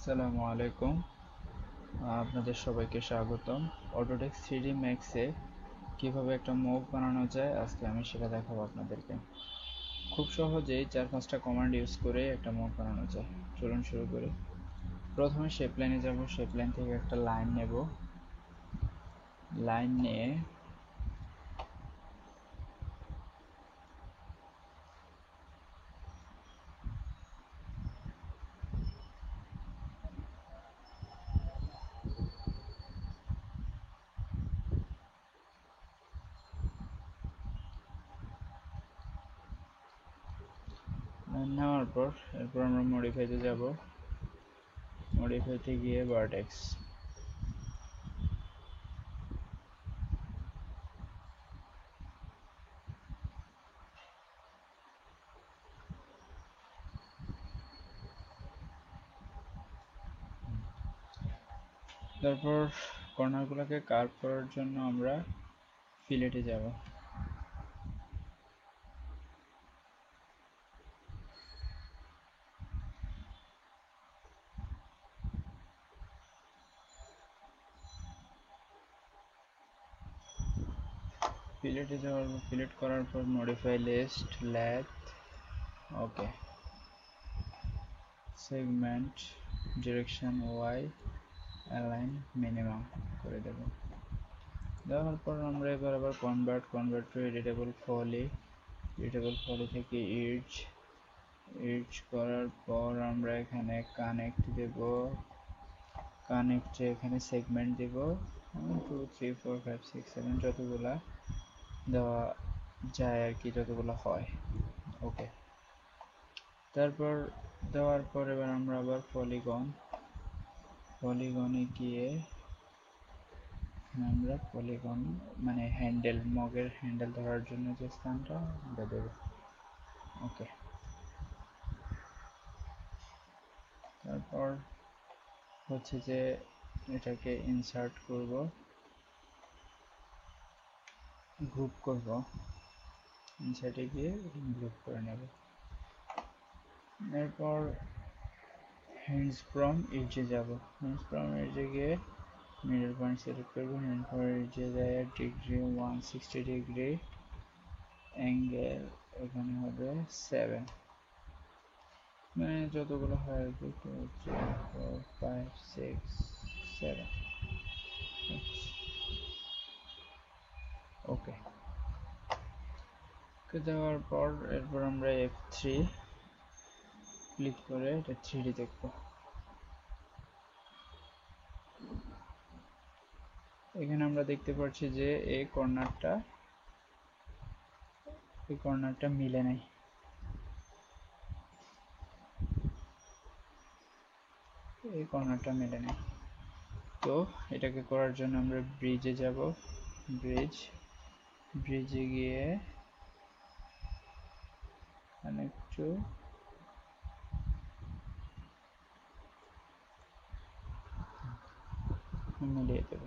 আসসালামু আলাইকুম। আপনাদের সবাইকে স্বাগতম। অটোডেস্ক 3D ম্যাক্সে কিভাবে একটা মুভ বানানো যায় আজকে আমি সেটা দেখাবো আপনাদেরকে। খুব সহজেই 4-5টা কমান্ড ইউজ করে একটা মুভ বানানো যায়। চলুন শুরু করি। প্রথমে শেপ লাইনে যাব। শেপ লাইন থেকে একটা লাইন নেব। লাইন নিয়ে নেওয়ার পর এরপর আমরা মডিফাইতে যাব। মডিফাইতে গিয়ে ভার্টেক্স, তারপর কর্নারগুলোকে কার্ভ করার জন্য আমরা ফিলেটে যাব। ফিলেটে যাওয়ার পর ফিলেট করার পর মডিফাই লিস্ট ল্যাথ, okay, segment direction Y, align minimum করে দেব। দেওয়ার পর আমরা এবার আবার কনভার্ট টু এডিটেবল ফলি থেকে ইজ করার পর আমরা এখানে কানেক্ট দেব। কানেক্টে এখানে সেগমেন্ট দেব 1 2 3 4 5 6 7 যতগুলা দেওয়া যায় আর কি, যতগুলো হয়। ওকে, তারপর দেওয়ার পর এবার আমরা আবার পলিগনে গিয়ে আমরা পলিগন মানে হ্যান্ডেল, মগের হ্যান্ডেল ধরার জন্য যে স্থানটা আমরা দেব। ওকে, তারপর হচ্ছে যে এটাকে ইনসার্ট করব, গ্রুপ করব, ইনসার্টে গিয়ে গ্রুপ করে নেব। এরপর হ্যান্ডস ফ্রম এজে যাব। হ্যান্ডস ফ্রম এজে গিয়ে মিডল পয়েন্ট সিলেক্ট করব। হ্যান্ড ফ্রম এজে যায় ডিগ্রি 160 ডিগ্রি, অ্যাঙ্গেল এখানে হবে 7, মানে যতগুলো হয় আর কি, 2 3 4 5 6 7। ওকে, দেওয়ার পর এরপর আমরা F3 ক্লিক করে এটা 3D দেখব। এখানে আমরা দেখতে পাচ্ছি যে এই কর্নারটা মিলে নাই। এই কর্নারটা মেলে নেই। তো এটাকে করার জন্য আমরা ব্রিজে যাব। ব্রিজে গিয়ে একটু মিলিয়ে দেব।